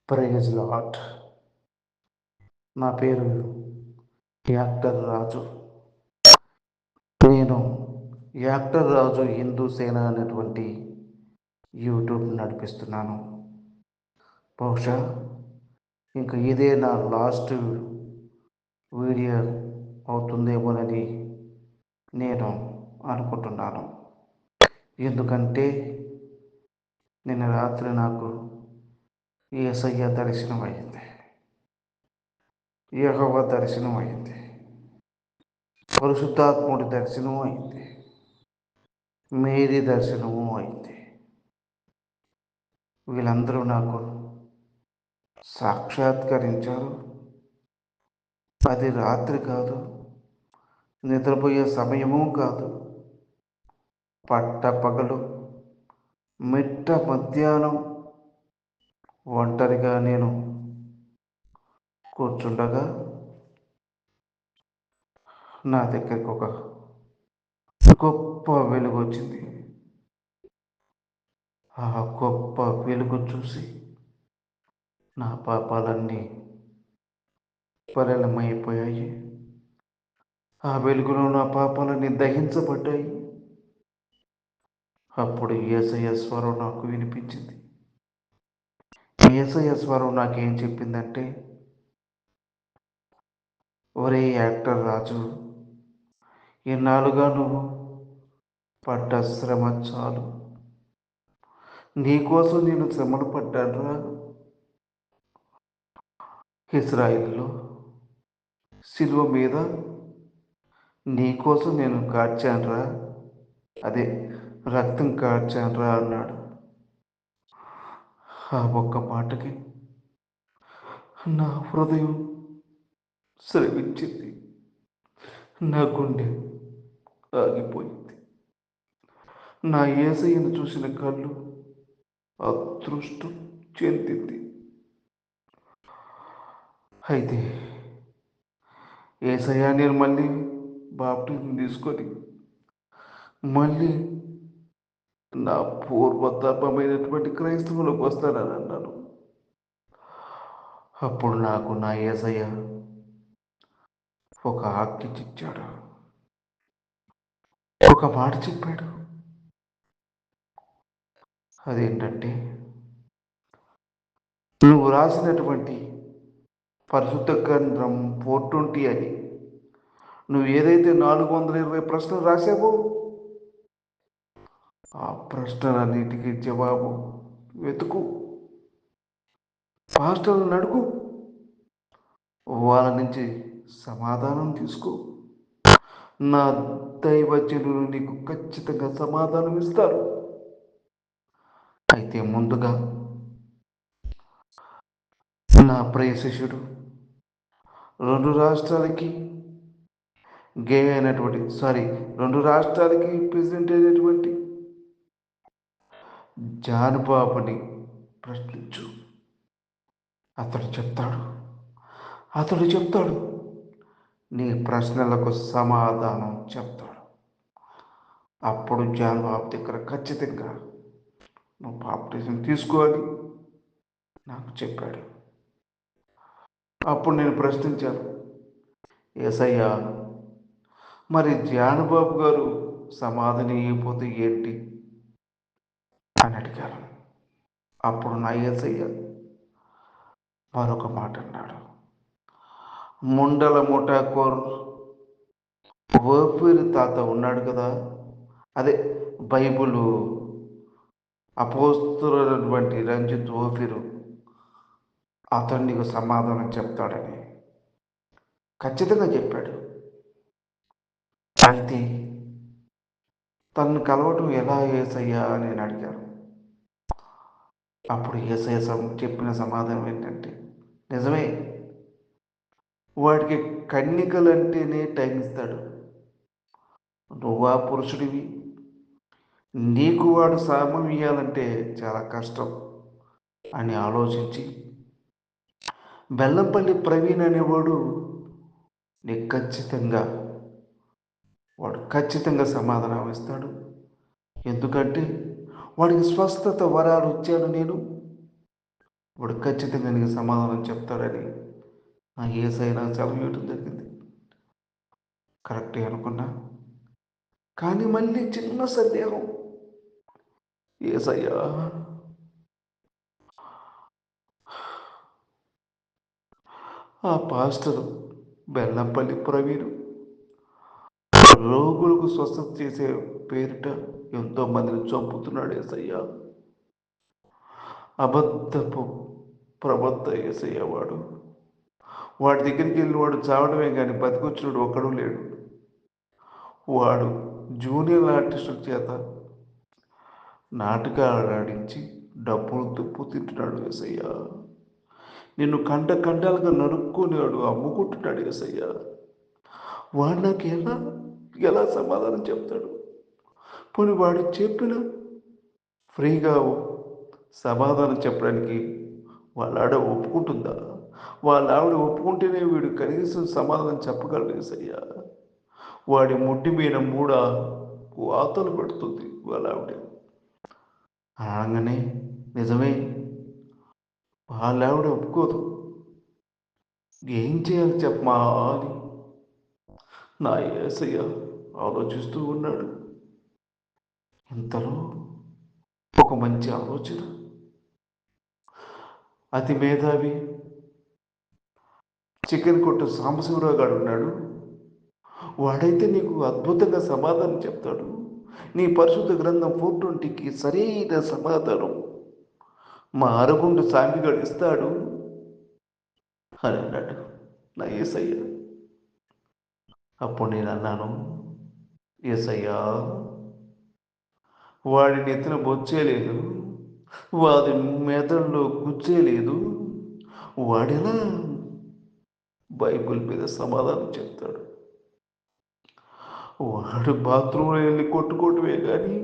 Praise lot. నా పేరు actor రాజు. నేను యాక్టర్ రాజు హిందూ సేన అనేటువంటి యూట్యూబ్ నడిపిస్తున్నాను. బహుశా ఇంకా ఇదే నా లాస్ట్ వీడియో అవుతుందేమోనని నేను అనుకుంటున్నాను. ఎందుకంటే నిన్న రాత్రి నాకు యేసయ్య దర్శనం అయింది, యెహోవా దర్శనం అయింది, పరిశుద్ధాత్ముడి దర్శనం అయింది, మేరీ దర్శనము అయింది. వీళ్ళందరూ నాకు సాక్షాత్కరించారు. అది రాత్రి కాదు, నిద్రపోయే సమయము కాదు, పగలు మిట్ట మధ్యాహ్నం ఒంటరిగా నేను కూర్చుండగా నా దగ్గరికి ఒక గొప్ప వెలుగు వచ్చింది. ఆ గొప్ప వెలుగు చూసి నా పాపాలన్నీ పరిణమైపోయాయి. ఆ వెలుగులో నా పాపాలన్నీ దహించబడ్డాయి. అప్పుడు యేసయ్య స్వరం నాకు వినిపించింది. యేసయ్య స్వరం నాకేం చెప్పిందంటే, ఒరే యాక్టర్ రాజు, ఇన్నాళ్ళుగా నువ్వు పడ్డ శ్రమ చాలు. నీకోసం నేను శ్రమలు పడ్డానురా. ఇజ్రాయిల్లో శిలువ మీద నీకోసం నేను కార్చానురా, అదే రక్తం కార్చానురా అన్నాడు. ఆ ఒక్క మాటకి నా హృదయం స్రవించింది, నా గుండె ఆగిపోయింది. నా యేసయ్యను చూసిన కళ్ళు అదృష్టం చెందింది. అయితే యేసయ్య, నేను మళ్ళీ బాప్టిజం తీసుకొని మళ్ళీ నా పూర్వధర్మమైనటువంటి క్రైస్తవులకు వస్తానని అన్నాను. అప్పుడు నాకు నా యేసయ్య ఒక ఆజ్ఞ ఇచ్చాడు, ఒక మాట చెప్పాడు. అదేంటంటే, నువ్వు రాసినటువంటి పరిశుద్ధ గ్రంథం 420 అని నువ్వు ఏదైతే 420 ప్రశ్నలు రాసావో ఆ ప్రశ్నలన్నిటికీ జవాబు వెతుకు, పాస్టర్లను అడుగు, వాళ్ళ నుంచి సమాధానం తీసుకో. నా దైవజనులు నీకు ఖచ్చితంగా సమాధానం ఇస్తారు. అయితే ముందుగా నా ప్రియ శిష్యుడు, 2 రాష్ట్రాలకి ప్రెసిడెంట్ అయినటువంటి జాన్ బాబుని ప్రశ్నించు. అతడు చెప్తాడు, నీ ప్రశ్నలకు సమాధానం చెప్తాడు. అప్పుడు జాన్ బాబు దగ్గర ఖచ్చితంగా నువ్వు బాప్టిజం తీసుకోవాలి నాకు చెప్పాడు. అప్పుడు నేను ప్రశ్నించాను, యేసయ్య, మరి జాన్ బాబు గారు సమాధిని అయిపోతే ఏంటి అని అడిగాను. అప్పుడు నా యేసయ్య మరొక మాట అన్నాడు. ముండల ముఠాకోర్ ఓఫీరు తాత ఉన్నాడు కదా, అదే బైబుల్ అపోస్తులైనటువంటి రంజిత్ ఓఫీరు, అతను నీకు సమాధానం చెప్తాడని ఖచ్చితంగా చెప్పాడు. అయితే తనను కలవటం ఎలా యేసయ్యా అని నేను అడిగాను. అప్పుడు యేసయ్య చెప్పిన సమాధానం ఏంటంటే, నిజమే, వాడికి కన్నికలంటేనే టైం ఇస్తాడు. నువ్వా పురుషుడివి, నీకు వాడు సామం ఇవ్వాలంటే చాలా కష్టం అని ఆలోచించి, బెల్లంపల్లి ప్రవీణ్ అనేవాడు నీకు ఖచ్చితంగా సమాధానం ఇస్తాడు. ఎందుకంటే వాడికి స్వస్థత వరాలు ఇచ్చాను నేను. వాడు ఖచ్చితంగా నీకు సమాధానం చెప్తాడని నా యేసయ్య నాకు సెలవు ఇవ్వడం జరిగింది. కరెక్టే అనుకున్నా. కానీ మళ్ళీ చిన్న సందేహం. యేసయ్యా, ఆ పాస్టరు బెల్లంపల్లి ప్రవీణు రోగులకు స్వస్థత చేసే పేరిట ఎంతో మందిని చంపుతున్నాడు యేసయ్యా. అబద్ధపు ప్రబద్ధ యేసయ్య వాడు. వాడి దగ్గరికి వెళ్ళి వాడు చావడమే కానీ బతికొచ్చినాడు ఒక్కడు లేడు. వాడు జూనియర్ ఆర్టిస్టుల చేత నాటకాలు ఆడించి డబ్బులు తుప్పు తింటున్నాడు యేసయ్య. నిన్ను కండాలుగా నరుక్కొని వాడు అమ్ముకుంటున్నాడు యేసయ్య. వాడు నాకు ఎలా ఎలా సమాధానం చెప్తాడు? పోనీ వాడు చెప్పిన ఫ్రీగా సమాధానం చెప్పడానికి వాళ్ళ ఆవిడ ఒప్పుకుంటుందా? వాళ్ళ ఆవిడ ఒప్పుకుంటేనే వీడు కనీసం సమాధానం చెప్పగలడు యేసయ్య. వాడి ముడ్డి మీద వాతలు పెడుతుంది వాళ్ళ ఆవిడ. అనగానే నిజమే, వాళ్ళ ఆవిడ ఒప్పుకోదు. ఏం చేయాలి చెప్పమా అని నా యేసయ్య ఆలోచిస్తూ ఉన్నాడు. ఇంతలో ఒక మంచి ఆలోచన. అతి మేధావి చికెన్ కొట్టు సాంబశివరావు గారు ఉన్నాడు. వాడైతే నీకు అద్భుతంగా సమాధానం చెప్తాడు. నీ పరిశుద్ధ గ్రంథం 420కి సరైన సమాధానం మా అరగుండు సాంబిగాడు ఇస్తాడు అని అన్నాడు నా యేసయ్య. అప్పుడు నేను అన్నాను, యేసయ్యా, వాడి నెత్తిన బొచ్చేలేదు, వాడి మెదడులో గుచ్చేలేదు, వాడెలా బైబిల్ మీద సమాధానం చెప్తాడు? వాడు బాత్రూంలో వెళ్ళి కొట్టుకోవటమే కానీ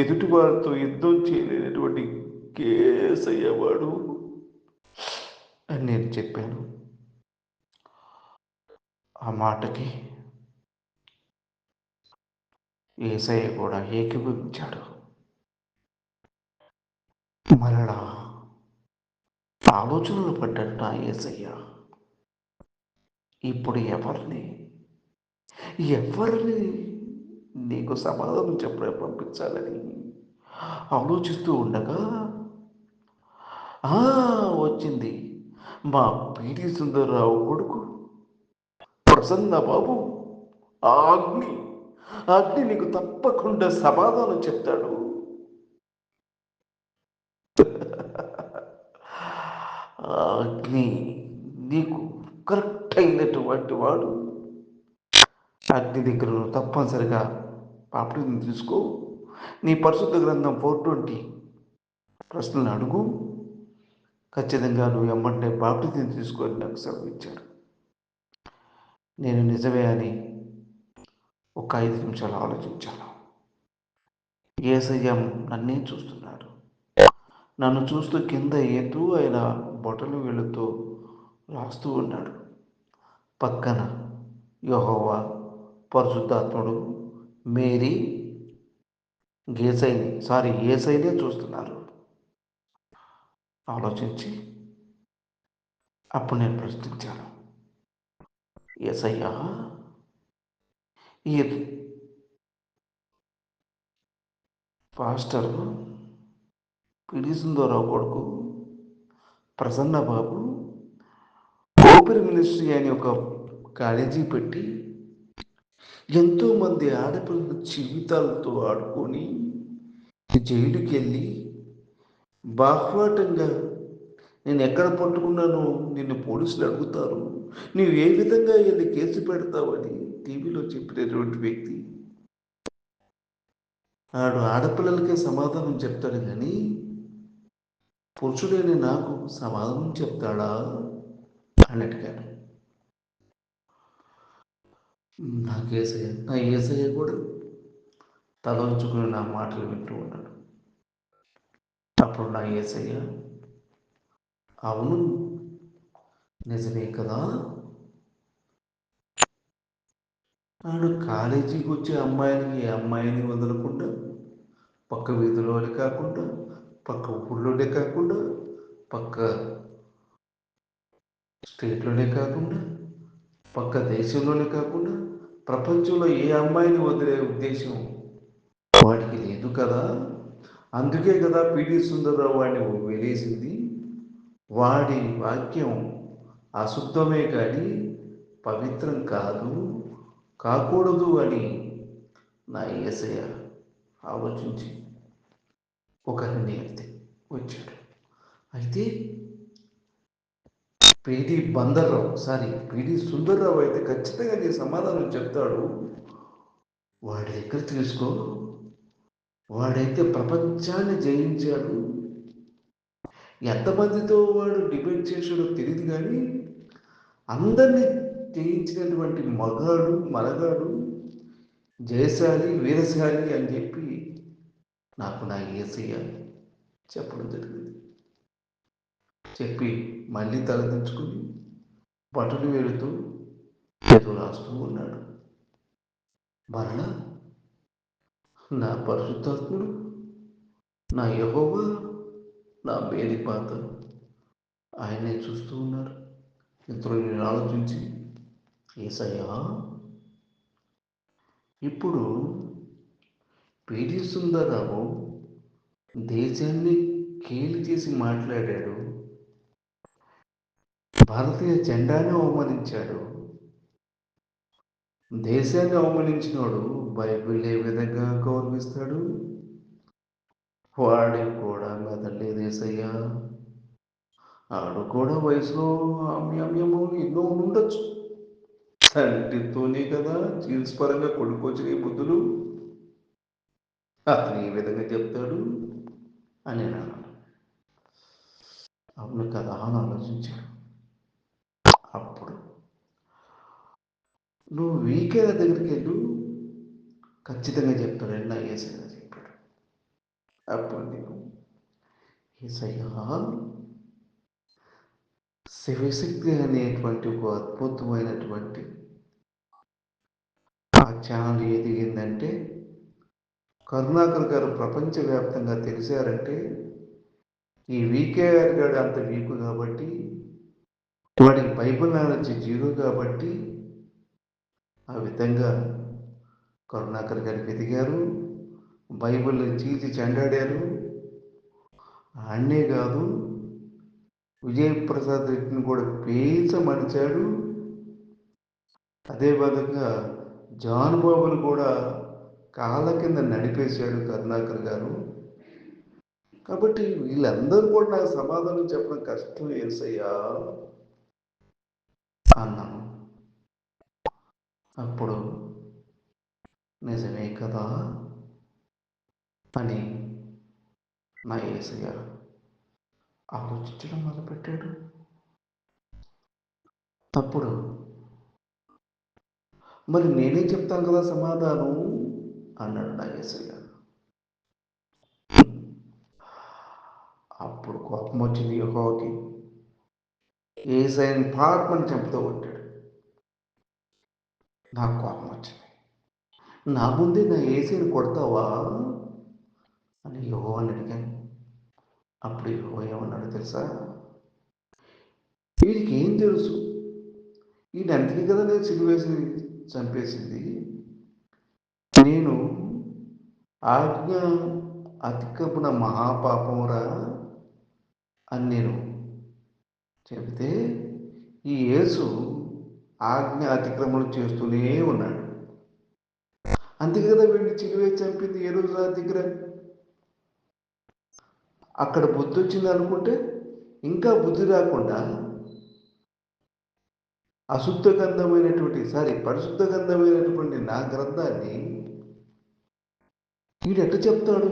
ఎదుటి వారితో యుద్ధం చేయలేనటువంటి కేసయ్య వాడు అని నేను చెప్పాను. ఆ మాటకి యేసయ్య కూడా ఏకీభవించాడు. మరలా ఆలోచనలు పడ్డాడు నా యేసయ్య. ఇప్పుడు ఎవరిని నీకు సమాధానం చెప్పడం పంపించాలని ఆలోచిస్తూ ఉండగా వచ్చింది మా పిటి సుందర్రావు కొడుకు ప్రసన్న బాబు. ఆ అగ్ని నీకు తప్పకుండా సమాధానం చెప్తాడు. అగ్ని నీకు కరెక్ట్ అయినటువంటి వాడు. అగ్ని దగ్గర తప్పనిసరిగా పాపడిని తీసుకో, నీ పరిశుద్ధ గ్రంథం 420 ప్రశ్నలు అడుగు, ఖచ్చితంగా నువ్వు ఎమ్మంటే బాప్టిజం తీసుకొని నాకు సెలవు ఇచ్చాడు. నేను నిజమే అని ఒక 5 నిమిషాలు ఆలోచించాను. యేసయ్య నన్నే చూస్తున్నాడు. నన్ను చూస్తూ కింద ఏతూ ఆయన బొటలు వేళ్ళతో రాస్తూ ఉన్నాడు. పక్కన యెహోవా, పరిశుద్ధాత్ముడు, మేరీ, యేసయ్యనే చూస్తున్నారు. ఆలోచించి అప్పుడు నేను ప్రశ్నించాను, యేసయ్యా, ఈ పాస్టర్ పిడి సుందరరావు కొడుకు ప్రసన్న బాబు ఓపెన్ మినిస్ట్రీ అని ఒక కాలేజీ పెట్టి ఎంతోమంది ఆడపిల్లల జీవితాలతో ఆడుకొని జైలుకి వెళ్ళి బాహ్వాటంగా నేను ఎక్కడ పట్టుకున్నానో నిన్ను పోలీసులు అడుగుతారు, నువ్వు ఏ విధంగా వెళ్ళి కేసు పెడతావని టీవీలో చెప్పినటువంటి వ్యక్తి ఆడపిల్లలకే సమాధానం చెప్తాడు కానీ పురుషుడైన నాకు సమాధానం చెప్తాడా అని అడిగాను. నా యేసయ్య కూడా తల ఉంచుకుని నా మాటలు వింటూ ఉన్నాడు. అప్పుడు నా యేసయ్య, అవును నిజమే కదా, నాడు కాలేజీకి వచ్చే అమ్మాయిని వదలకుండా, పక్క వీధిలో కాకుండా పక్క ఊళ్ళోనే కాకుండా, పక్క స్టేట్లోనే కాకుండా, పక్క దేశంలోనే కాకుండా, ప్రపంచంలో ఏ అమ్మాయిని వదిలే ఉద్దేశం వాడికి లేదు కదా. అందుకే కదా పిడి సుందర్రావు వాడిని వెలేసింది. వాడి వాక్యం అశుద్ధమే కానీ పవిత్రం కాదు, కాకూడదు అని నా యేసయ్య ఆలోచించి ఒక నిర్ణయం వచ్చాడు. అయితే పిడి సుందర్రావు అయితే ఖచ్చితంగా నీ సమాధానం చెప్తాడు. వాడి దగ్గర తెలుసుకో. వాడైతే ప్రపంచాన్ని జయించాడు. ఎంతమందితో వాడు డిబేట్ చేశాడో తెలియదు కానీ అందరినీ జయించినటువంటి మనగాడు, జయశాలి, వీరశాలి అని చెప్పి నాకు నా యేసయ్య చెప్పడం జరిగింది. చెప్పి మళ్ళీ తలదించుకుని బట్టలు వెళుతూ ఏదో రాస్తూ ఉన్నాడు. మరలా నా పరిశుద్ధాత్ముడు, నా యెహోవా, నా మేరీపాత ఆయనే చూస్తూ ఉన్నారు. మిత్రులు నేను ఆలోచించి, యేసయ్యా, ఇప్పుడు పిడి సుందరరావు దేశాన్ని కేలి చేసి మాట్లాడాడు, భారతీయ జెండాను అవమానించాడు. దేశాన్ని అవమానించినోడు బైబిల్ ఏ విధంగా గౌరవిస్తాడు? వాడికి కూడా మెదలేదు యేసయ్యా. ఆడు కూడా వయసులో అమ్యమ్యము ఎన్నో ఉండొచ్చు. తండ్రితోనే కదా జీన్స్ పరంగా కొడుకొచ్చిన ఈ బుద్ధులు. అతను ఏ విధంగా చెప్తాడు అని అన్నాను. అవును కదా అని ఆలోచించాడు. అప్పుడు నువ్వు వీకేల దగ్గరికి వెళ్ళు, ఖచ్చితంగా చెప్తాడని నా యేసయ్య చెప్పాడు. అప్పుడు నేను యేసయ్యా, శివశక్తి అనేటువంటి ఒక అద్భుతమైనటువంటి ఆ ఛానల్ ఎదిగిందంటే, కరుణాకర్ గారు ప్రపంచవ్యాప్తంగా తెలిసారంటే ఈ వీకేఆర్ గారు అంత వీకు కాబట్టి, వాడికి బైబిల్ నాలెడ్జ్ జీరో కాబట్టి ఆ విధంగా కరుణాకర్ గారికి ఎదిగారు. బైబిల్ని చీల్చి చెండాడారు. అన్నే కాదు, విజయప్రసాద్ రెడ్డిని కూడా పేచమనిచాడు. అదే విధంగా జాన్ బాబును కూడా కాళ్ళ కింద నడిపేశాడు కరుణాకర్ గారు. కాబట్టి వీళ్ళందరూ కూడా నాకు సమాధానం చెప్పడం కష్టం యేసయ్యా అన్నాను. అప్పుడు నిజమే కదా అని నా యేసయ్య ఆలోచించడం మొదలుపెట్టాడు. అప్పుడు మరి నేనే చెప్తాను కదా సమాధానం అన్నాడు నా యేసయ్య. అప్పుడు కోపం వచ్చింది యెహోవాకి. యేసయ్యని పాపమని చెప్తూ కొట్టాడు. నాకు కోపం వచ్చింది. నా ముందే నా యేసయ్యని కొడతావా అని యెహోవాని అడిగాను. అప్పుడు యెహోవా ఏమన్నాడు తెలుసా? వీడికి ఏం తెలుసు? వీడి అందుకే కదా నేను సిలువేసి చంపేసింది. నేను ఆజ్ఞ అతిక్రమణ మహాపాపమురా అని నేను చెబితే ఈ యేసు ఆజ్ఞ అతిక్రమణ చేస్తూనే ఉన్నాడు. అందుకే కదా వీడిని సిలువేసి చంపింది. ఏ రోజు దగ్గర అక్కడ బుద్ధి వచ్చింది అనుకుంటే ఇంకా బుద్ధి రాకుండా పరిశుద్ధ గంధమైనటువంటి నా గ్రంథాన్ని వీడు ఎట్లా చెప్తాడు?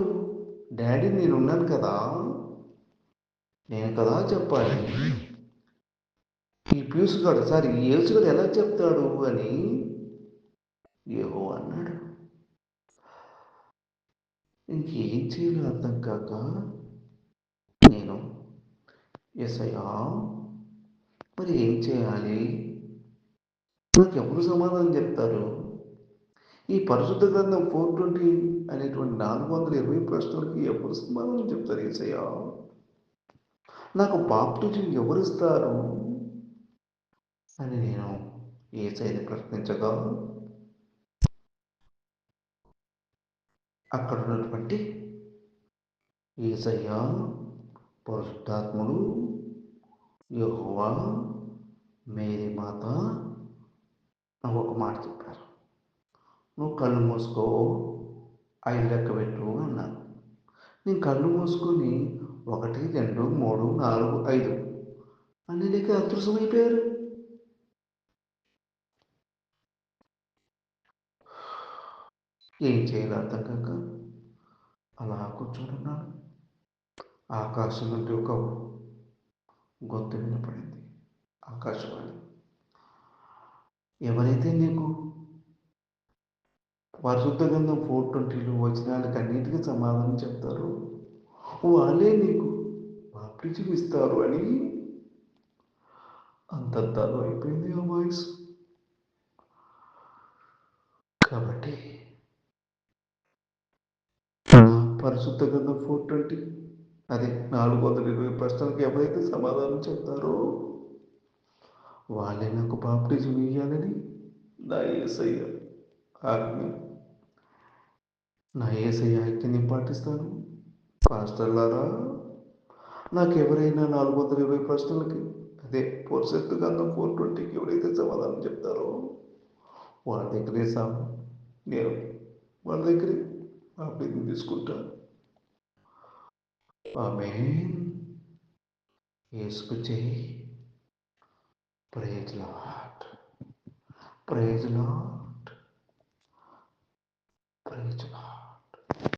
డాడీ నేనున్నాను కదా, నేను కదా చెప్పాలి. ఈ యేసుగాడు ఎలా చెప్తాడు అని యెహోవా అన్నాడు. ఇంకేం చేయాలో అర్థం కాక నేను యేసయ్యా మరి ఏం చేయాలి? నాకు ఎవరు సమాధానం చెప్తారు? ఈ పరిశుద్ధ గ్రంథం 420 అనేటువంటి 420 ప్రశ్నలకి ఎవరు సమాధానం చెప్తారు యేసయ్య? నాకు బాప్టిజం ఎవరిస్తారు అని నేను యేసయ్యని ప్రశ్నించగా, అక్కడ ఉన్నటువంటి యేసయ్య, పరిశుద్ధాత్ముడు, యెహోవా, మేరీ మాత నాకు ఒక మాట చెప్పారు. నువ్వు కళ్ళు మూసుకో, 5 లెక్క పెట్టు అన్నారు. నేను కళ్ళు మూసుకొని 1, 2, 3, 4, 5 అన్ని లెక్క అదృశ్యమైపోయారు. ఏం చేయాలో అర్థం కాక అలా కూర్చొనున్నాను. ఆకాశం నుండి ఒక గొంతు వినపడింది. ఆకాశవాణి, ఎవరైతే నీకు పరిశుద్ధ గ్రంథం 420లో వచనాలకు అన్నిటికీ సమాధానం చెప్తారో వాళ్ళే నీకు బాప్టిజం ఇస్తారు అని అంతంతాలో అయిపోయింది ఆ వాయిస్. కాబట్టి పరిశుద్ధ గ్రంథం 420 అదే 420 ప్రశ్నలకు ఎవరైతే సమాధానం చెప్తారో వాళ్ళే నాకు బాప్టిజం ఇయ్యాలని నా యేసయ్య ఆజ్ఞ. నా యేసయ్య ఆజ్ఞని పాటిస్తాను. పాస్టర్లారా, నాకు ఎవరైనా 420 ప్రశ్నలకి అదే పరిశుద్ధ గ్రంథం 420కి ఎవరైతే సమాధానం చెప్తారో వాళ్ళ దగ్గరే నేను వాళ్ళ దగ్గరే బాప్టిజం తీసుకుంటాను. ఆమేన్. యేసుకు జై. Praise lord. Praise lord. Praise lord.